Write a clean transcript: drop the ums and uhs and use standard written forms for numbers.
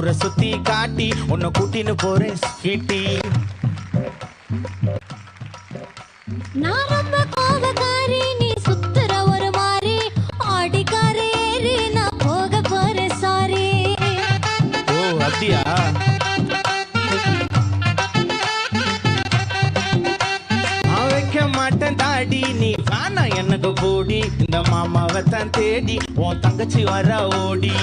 ஊரை சுத்தி காட்டி உன்னை கூட்டின்னு போறேன் ஸ்வீட்டி. நான் ரொம்ப கோபக்காரி, நீ சுத்துற ஒரு மாறி, ஆடிக்காரி ஏறி நான் போக போறேன் சாரி. ஓ அப்படியா? வைக்க மாட்டேன் தாடி, நீ வேணா எனக்கு போடி, இந்த மாமாவை தான் தேடி உன் தங்கச்சி வர ஓடி.